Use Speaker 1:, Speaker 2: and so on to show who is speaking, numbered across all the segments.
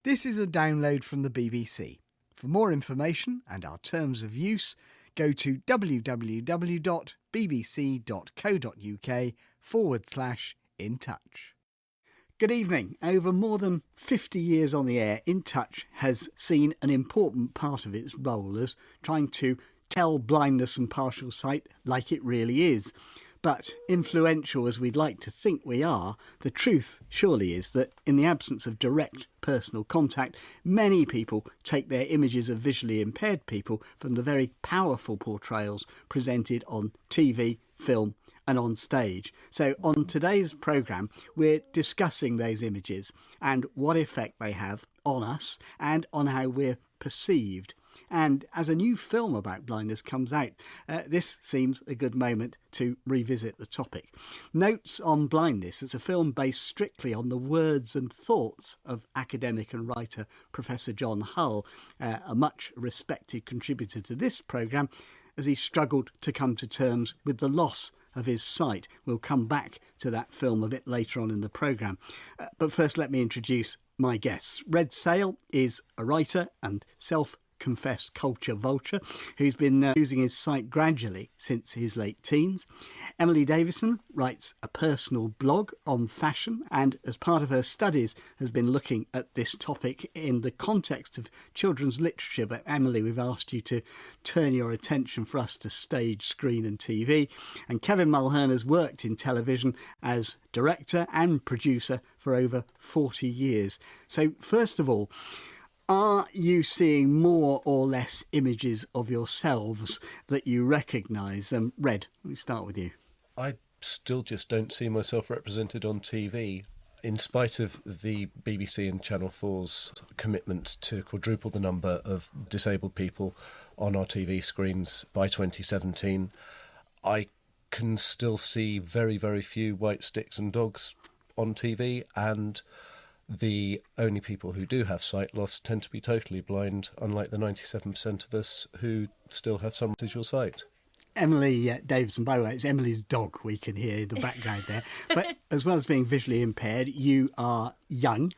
Speaker 1: This is a download from the BBC. For more information and our terms of use, go to www.bbc.co.uk/in touch. Good evening. Over more than 50 years on the air, In Touch has seen an important part of its role as trying to tell blindness and partial sight like it really is. But influential as we'd like to think we are, the truth surely is that in the absence of direct personal contact, many people take their images of visually impaired people from the very powerful portrayals presented on TV, film and on stage. So on today's programme, we're discussing those images and what effect they have on us and on how we're perceived. And as a new film about blindness comes out, this seems a good moment to revisit the topic. Notes on Blindness is a film based strictly on the words and thoughts of academic and writer Professor John Hull, a much respected contributor to this programme, as he struggled to come to terms with the loss of his sight. We'll come back to that film a bit later on in the programme. But first, let me introduce my guests. Red Sale is a writer and self-confessed culture vulture who's been losing his sight gradually since his late teens. Emily Davison writes a personal blog on fashion and as part of her studies has been looking at this topic in the context of children's literature. But Emily, we've asked you to turn your attention for us to stage, screen and TV. And Kevin Mulhern has worked in television as director and producer for over 40 years. So first of all, are you seeing more or less images of yourselves that you recognise? Red, let me start with you.
Speaker 2: I still just don't see myself represented on TV. In spite of the BBC and Channel 4's commitment to quadruple the number of disabled people on our TV screens by 2017, I can still see very, very few white sticks and dogs on TV, and the only people who do have sight loss tend to be totally blind, unlike the 97% of us who still have some residual sight.
Speaker 1: Emily Davison, by the way, it's Emily's dog we can hear in the background there. But as well as being visually impaired, you are young,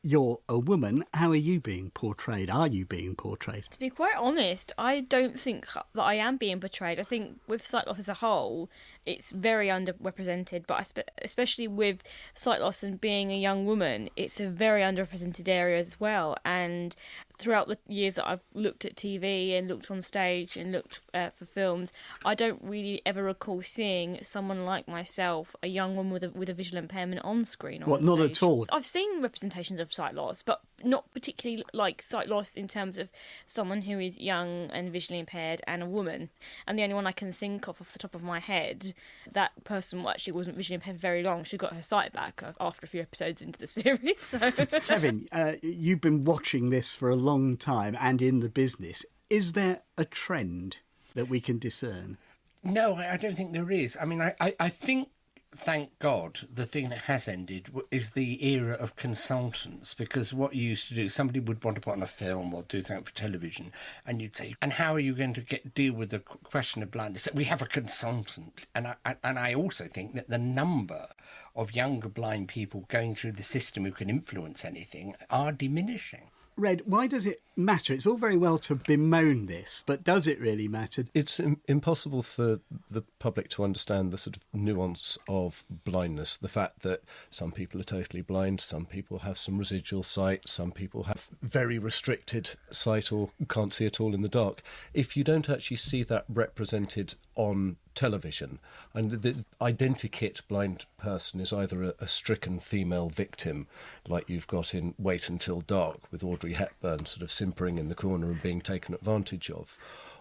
Speaker 1: you're a woman. How are you being portrayed? Are you being portrayed?
Speaker 3: To be quite honest, I don't think that I am being portrayed. I think with sight loss as a whole, it's very underrepresented, but especially with sight loss and being a young woman, it's a very underrepresented area as well. And throughout the years that I've looked at TV and looked on stage and looked for films, I don't really ever recall seeing someone like myself, a young woman with a visual impairment on screen.
Speaker 1: What, not at all?
Speaker 3: I've seen representations of sight loss, but not particularly like sight loss in terms of someone who is young and visually impaired and a woman. And the only one I can think of off the top of my head, that person actually wasn't visually impaired very long. She got her sight back after a few episodes into the series. So.
Speaker 1: Kevin, you've been watching this for a long time and in the business. Is there a trend that we can discern?
Speaker 4: No, I don't think there is. I mean, I think, thank God, the thing that has ended is the era of consultants, because what you used to do, somebody would want to put on a film or do something for television, and you'd say, and how are you going to deal with the question of blindness? We have a consultant. And I also think that the number of younger blind people going through the system who can influence anything are diminishing.
Speaker 1: Red, why does it matter? It's all very well to bemoan this, but does it really matter?
Speaker 2: It's impossible for the public to understand the sort of nuance of blindness. The fact that some people are totally blind, some people have some residual sight, some people have very restricted sight or can't see at all in the dark. If you don't actually see that represented on television, and the identikit blind person is either a stricken female victim, like you've got in Wait Until Dark with Audrey Hepburn sort of simpering in the corner and being taken advantage of,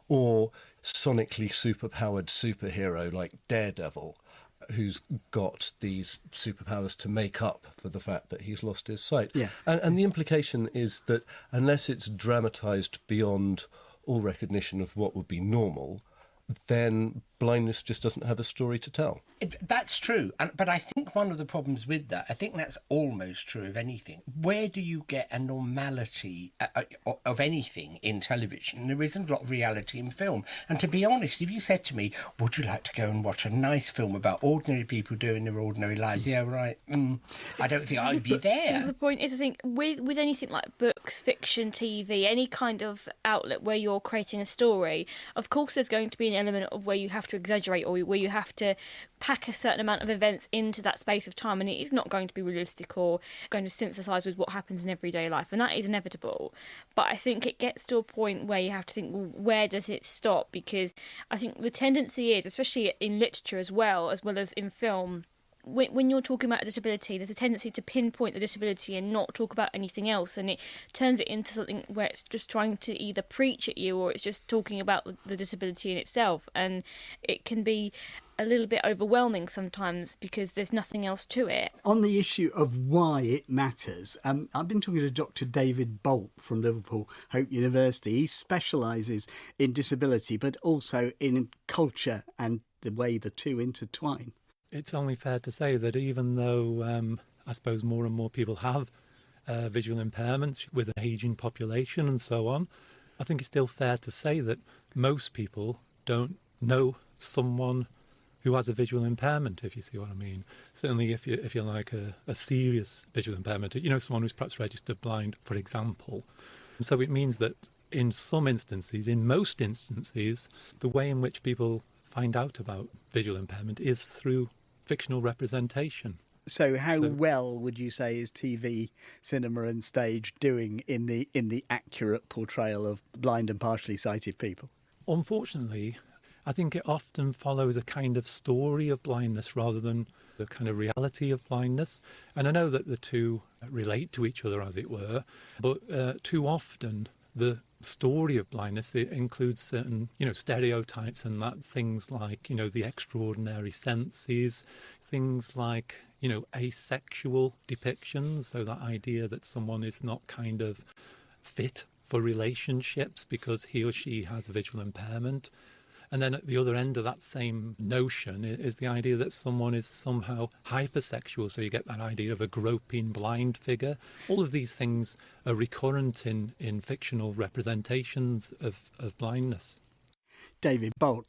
Speaker 2: or sonically superpowered superhero like Daredevil, who's got these superpowers to make up for the fact that he's lost his sight.
Speaker 1: Yeah.
Speaker 2: And the implication is that unless it's dramatised beyond all recognition of what would be normal, then blindness just doesn't have a story to tell.
Speaker 4: That's true. But I think one of the problems with that, I think that's almost true of anything. Where do you get a normality of anything in television? There isn't a lot of reality in film. And to be honest, if you said to me, would you like to go and watch a nice film about ordinary people doing their ordinary lives? Yeah, right. I don't think I'd be there.
Speaker 3: The point is, I think, with anything like books, fiction, TV, any kind of outlet where you're creating a story, of course there's going to be an element of where you have to exaggerate or where you have to pack a certain amount of events into that space of time, and it is not going to be realistic or going to synthesise with what happens in everyday life, and that is inevitable. But I think it gets to a point where you have to think, well, where does it stop? Because I think the tendency is, especially in literature as well as in film, when you're talking about a disability, there's a tendency to pinpoint the disability and not talk about anything else, and it turns it into something where it's just trying to either preach at you or it's just talking about the disability in itself, and it can be a little bit overwhelming sometimes because there's nothing else to it.
Speaker 1: On the issue of why it matters, I've been talking to Dr. David Bolt from Liverpool Hope University. He specialises in disability but also in culture and the way the two intertwine.
Speaker 5: It's only fair to say that even though I suppose more and more people have visual impairments with an ageing population and so on, I think it's still fair to say that most people don't know someone who has a visual impairment, if you see what I mean. Certainly if you're like a serious visual impairment, someone who's perhaps registered blind, for example. So it means that in some instances, in most instances, the way in which people find out about visual impairment is through fictional representation.
Speaker 1: So how well would you say is TV, cinema and stage doing in the accurate portrayal of blind and partially sighted people?
Speaker 5: Unfortunately, I think it often follows a kind of story of blindness rather than the kind of reality of blindness. And I know that the two relate to each other, as it were, but too often the story of blindness, it includes certain, stereotypes and that things like, the extraordinary senses, things like, asexual depictions. So that idea that someone is not kind of fit for relationships because he or she has a visual impairment. And then at the other end of that same notion is the idea that someone is somehow hypersexual. So you get that idea of a groping blind figure. All of these things are recurrent in fictional representations of blindness.
Speaker 1: David Bolt,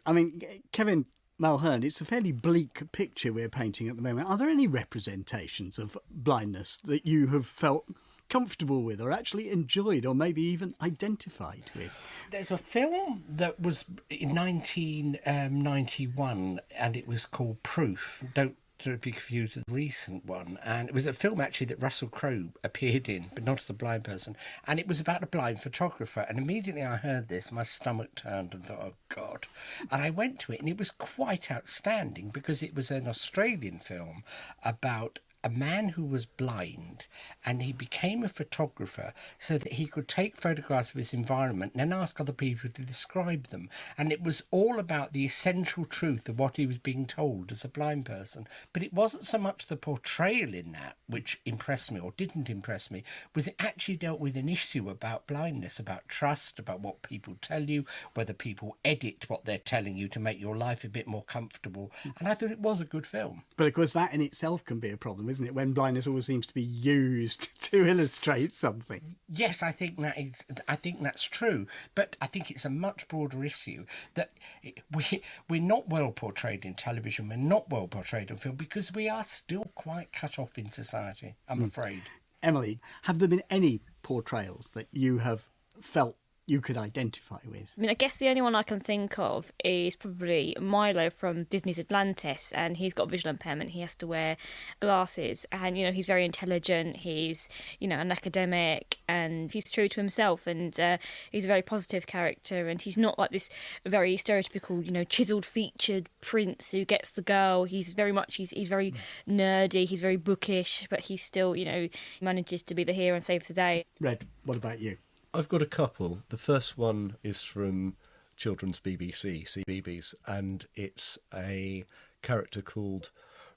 Speaker 1: Kevin Mulhern, it's a fairly bleak picture we're painting at the moment. Are there any representations of blindness that you have felt comfortable with or actually enjoyed or maybe even identified with?
Speaker 4: There's a film that was in 1991 and it was called Proof. Don't be confused with the recent one. And it was a film actually that Russell Crowe appeared in, but not as a blind person. And it was about a blind photographer. And immediately I heard this, my stomach turned and thought, oh God. And I went to it and it was quite outstanding because it was an Australian film about a man who was blind, and he became a photographer so that he could take photographs of his environment and then ask other people to describe them. And it was all about the essential truth of what he was being told as a blind person. But it wasn't so much the portrayal in that which impressed me or didn't impress me, was it actually dealt with an issue about blindness, about trust, about what people tell you, whether people edit what they're telling you to make your life a bit more comfortable. And I thought it was a good film.
Speaker 1: But of course that in itself can be a problem, isn't it, when blindness always seems to be used to illustrate something?
Speaker 4: Yes, I think that's true, but I think it's a much broader issue that we're not well portrayed in television, we're not well portrayed in film because we are still quite cut off in society, I'm afraid.
Speaker 1: Emily, have there been any portrayals that you have felt you could identify with?
Speaker 3: I guess the only one I can think of is probably Milo from Disney's Atlantis, and he's got visual impairment. He has to wear glasses, and he's very intelligent. He's an academic, and he's true to himself, and he's a very positive character. And he's not like this very stereotypical, chiseled featured prince who gets the girl. He's very much he's very nerdy. He's very bookish, but he still manages to be the hero and saves the day.
Speaker 1: Red, what about you?
Speaker 2: I've got a couple. The first one is from children's BBC, CBeebies, and it's a character called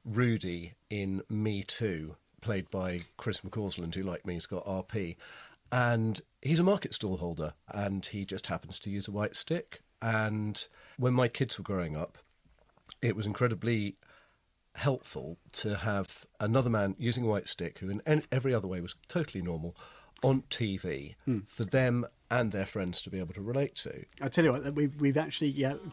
Speaker 2: Rudy in Me Too, played by Chris McCausland, who, like me, has got RP. And he's a market stall holder, and he just happens to use a white stick. And when my kids were growing up, it was incredibly helpful to have another man using a white stick who in every other way was totally normal on TV for them and their friends to be able to relate to.
Speaker 1: I tell you what, we've actually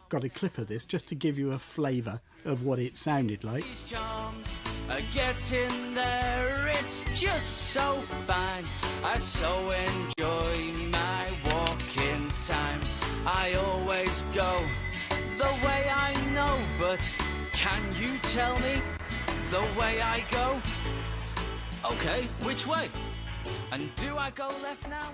Speaker 1: got a clip of this just to give you a flavour of what it sounded like.
Speaker 6: These charms are getting there, it's just so fine. I so enjoy my walking time. I always go the way I know, but can you tell me the way I go? Okay, which way? And do I go left now?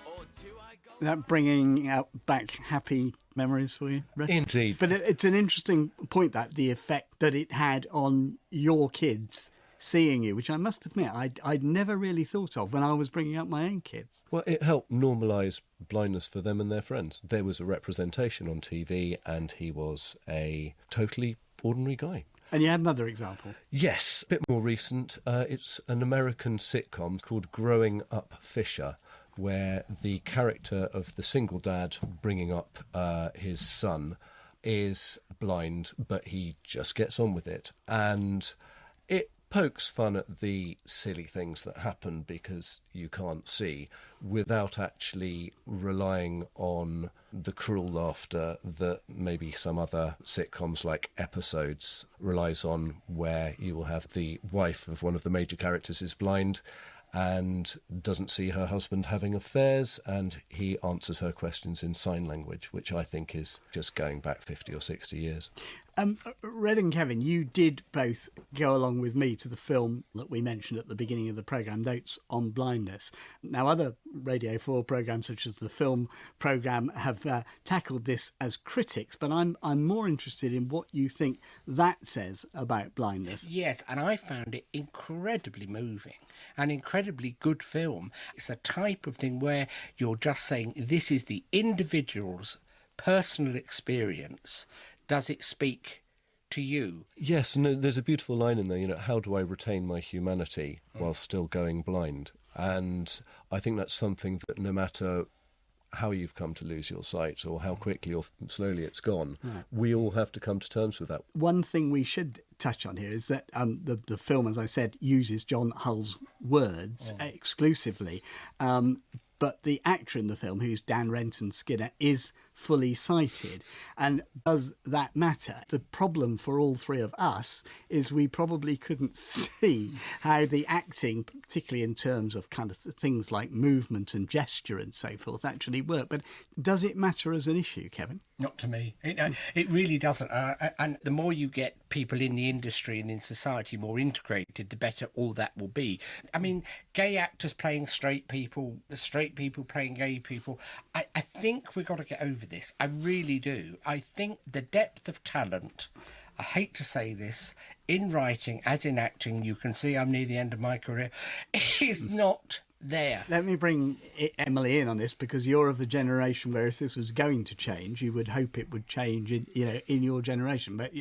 Speaker 6: Or do I go...
Speaker 1: That bringing back happy memories for you, Ray?
Speaker 2: Indeed.
Speaker 1: But it's an interesting point, that the effect that it had on your kids seeing you, which I must admit I'd never really thought of when I was bringing up my own kids.
Speaker 2: Well, it helped normalise blindness for them and their friends. There was a representation on TV and he was a totally ordinary guy.
Speaker 1: And you had another example.
Speaker 2: Yes, a bit more recent. It's an American sitcom called Growing Up Fisher, where the character of the single dad bringing up his son is blind, but he just gets on with it. And it pokes fun at the silly things that happen because you can't see, without actually relying on the cruel laughter that maybe some other sitcoms like Episodes relies on, where you will have the wife of one of the major characters is blind and doesn't see her husband having affairs, and he answers her questions in sign language, which I think is just going back 50 or 60 years.
Speaker 1: Red and Kevin, you did both go along with me to the film that we mentioned at the beginning of the programme, Notes on Blindness. Now, other Radio 4 programmes, such as the film programme, have tackled this as critics, but I'm more interested in what you think that says about blindness.
Speaker 4: Yes, and I found it incredibly moving, an incredibly good film. It's a type of thing where you're just saying this is the individual's personal experience. Does it speak to you?
Speaker 2: Yes, and there's a beautiful line in there, how do I retain my humanity while still going blind? And I think that's something that no matter how you've come to lose your sight or how quickly or slowly it's gone, we all have to come to terms with that.
Speaker 1: One thing we should touch on here is that the film, as I said, uses John Hull's words exclusively. But the actor in the film, who's Dan Renton Skinner, is fully sighted. And does that matter? The problem for all three of us is we probably couldn't see how the acting, particularly in terms of kind of things like movement and gesture and so forth, actually worked. But does it matter as an issue, Kevin?
Speaker 4: Not to me. It really doesn't. And the more you get people in the industry and in society more integrated, the better all that will be. I mean, gay actors playing straight people playing gay people. I think we've got to get over this. I really do. I think the depth of talent, I hate to say this, in writing as in acting, you can see I'm near the end of my career, is not there.
Speaker 1: Let me bring Emily in on this, because you're of a generation where if this was going to change, you would hope it would change in your generation. But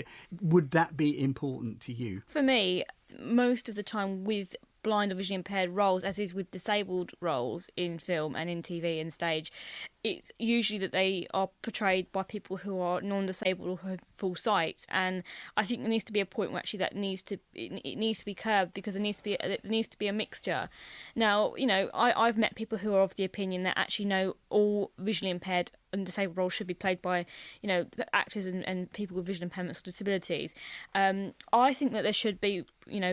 Speaker 1: would that be important to you?
Speaker 3: For me, most of the time with blind or visually impaired roles, as is with disabled roles in film and in TV and stage, it's usually that they are portrayed by people who are non-disabled or who have full sight. And I think there needs to be a point where actually that needs to be curbed, because there needs to be a mixture. Now, I've met people who are of the opinion that actually no, all visually impaired and disabled roles should be played by, actors and people with visual impairments or disabilities. I think that there should be,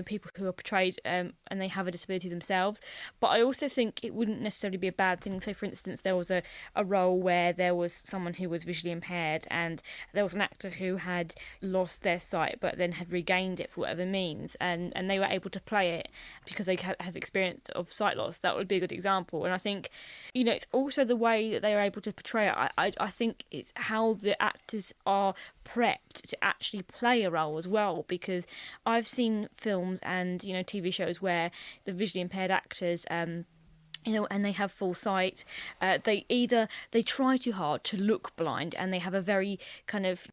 Speaker 3: people who are portrayed and they have a disability themselves. But I also think it wouldn't necessarily be a bad thing. So, for instance, there was a role where there was someone who was visually impaired and there was an actor who had lost their sight but then had regained it for whatever means, and they were able to play it because they have experience of sight loss. That would be a good example. And I think, it's also the way that they are able to portray it. I think it's how the actors are prepped to actually play a role as well, because I've seen films and TV shows where the visually impaired actors and they have full sight. They try too hard to look blind, and they have a very kind of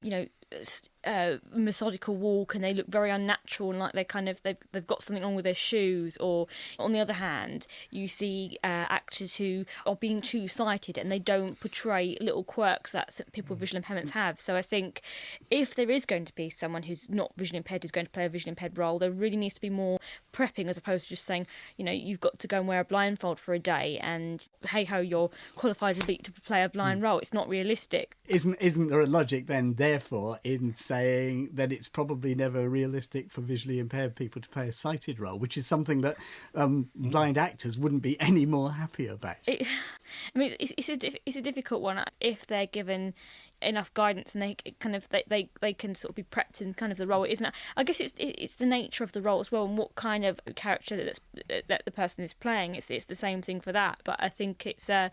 Speaker 3: methodical walk, and they look very unnatural and like they've got something wrong with their shoes. Or on the other hand, you see actors who are being two-sighted and they don't portray little quirks that people with visual impairments have. So I think if there is going to be someone who's not visually impaired who's going to play a visually impaired role, there really needs to be more prepping, as opposed to just saying, you've got to go and wear a blindfold for a day and hey ho, you're qualified to play a blind role. It's not realistic.
Speaker 1: Isn't there a logic then, therefore, in saying that it's probably never realistic for visually impaired people to play a sighted role, which is something that blind actors wouldn't be any more happy about?
Speaker 3: It's a difficult one if they're given enough guidance and they can sort of be prepped in kind of the role it isn't. I guess it's the nature of the role as well, and what kind of character that the person is playing. It's the same thing for that, but I think it's a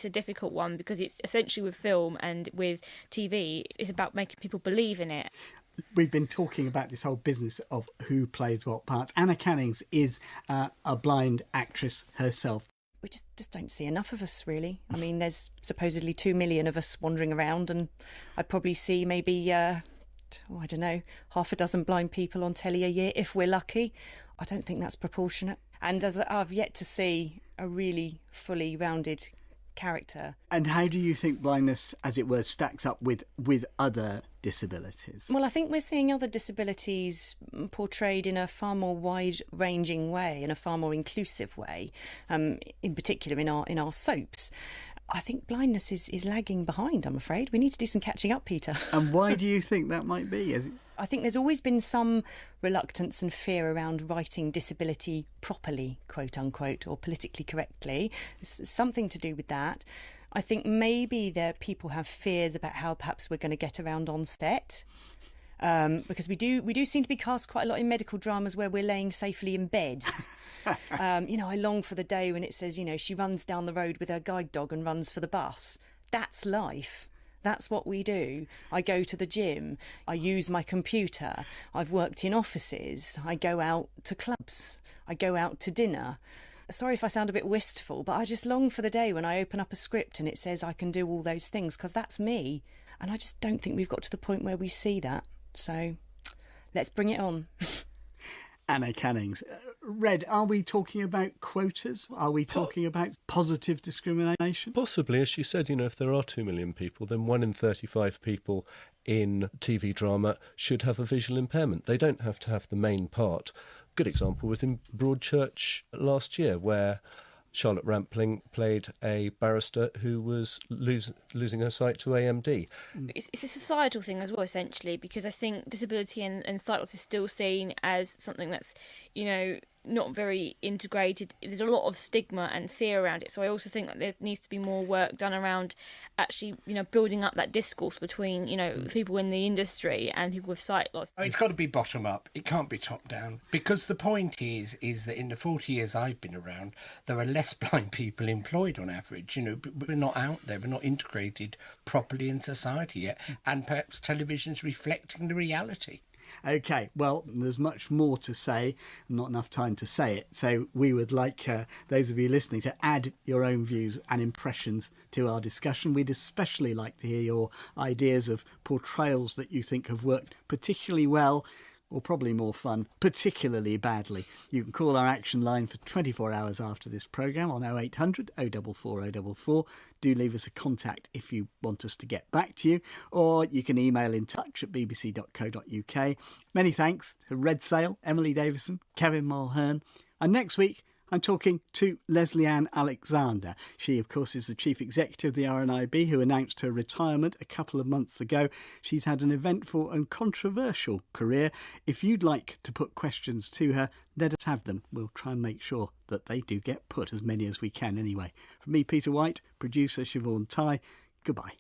Speaker 3: difficult one because it's essentially with film and with TV, it's about making people believe in it.
Speaker 1: We've been talking about this whole business of who plays what parts. Anna Cannings is a blind actress herself.
Speaker 7: We just don't see enough of us, really. I mean, there's supposedly 2 million of us wandering around, and I probably see maybe, I don't know, half a dozen blind people on telly a year, if we're lucky. I don't think that's proportionate. And as I've yet to see a really fully rounded character.
Speaker 1: And how do you think blindness, as it were, stacks up with other disabilities?
Speaker 7: Well, I think we're seeing other disabilities portrayed in a far more wide-ranging way, in a far more inclusive way, in particular in our soaps. I think blindness is lagging behind, I'm afraid. We need to do some catching up, Peter.
Speaker 1: And why do you think that might be?
Speaker 7: I think there's always been some reluctance and fear around writing disability properly, quote unquote, or politically correctly. It's something to do with that. I think maybe people have fears about how perhaps we're going to get around on set. Because we do seem to be cast quite a lot in medical dramas where we're laying safely in bed. I long for the day when it says, she runs down the road with her guide dog and runs for the bus. That's life. That's what we do. I go to the gym. I use my computer. I've worked in offices. I go out to clubs. I go out to dinner. Sorry if I sound a bit wistful, but I just long for the day when I open up a script and it says I can do all those things, because that's me. And I just don't think we've got to the point where we see that. So let's bring it on.
Speaker 1: Anna Cannings. Red, are we talking about quotas? Are we talking about positive discrimination?
Speaker 2: Possibly, as she said, if there are 2 million people, then 1 in 35 people in TV drama should have a visual impairment. They don't have to have the main part. Good example was in Broadchurch last year, where Charlotte Rampling played a barrister who was losing her sight to AMD.
Speaker 3: It's a societal thing as well, essentially, because I think disability and sight loss is still seen as something that's, not very integrated. There's a lot of stigma and fear around it. So I also think that there needs to be more work done around actually, building up that discourse between, people in the industry and people with sight loss.
Speaker 4: It's got to be bottom up. It can't be top down. Because the point is that in the 40 years I've been around, there are less blind people employed on average. We're not out there. We're not integrated properly in society yet. And perhaps television's reflecting the reality.
Speaker 1: OK, well, there's much more to say, not enough time to say it. So we would like those of you listening to add your own views and impressions to our discussion. We'd especially like to hear your ideas of portrayals that you think have worked particularly well, or probably more fun, particularly badly. You can call our action line for 24 hours after this programme on 0800 044 044. Do leave us a contact if you want us to get back to you, or you can email in touch at bbc.co.uk. Many thanks to Red Sale, Emily Davison, Kevin Mulhern. And next week, I'm talking to Leslie Ann Alexander. She, of course, is the Chief Executive of the RNIB, who announced her retirement a couple of months ago. She's had an eventful and controversial career. If you'd like to put questions to her, let us have them. We'll try and make sure that they do get put, as many as we can anyway. From me, Peter White, producer Siobhan Tighe, goodbye.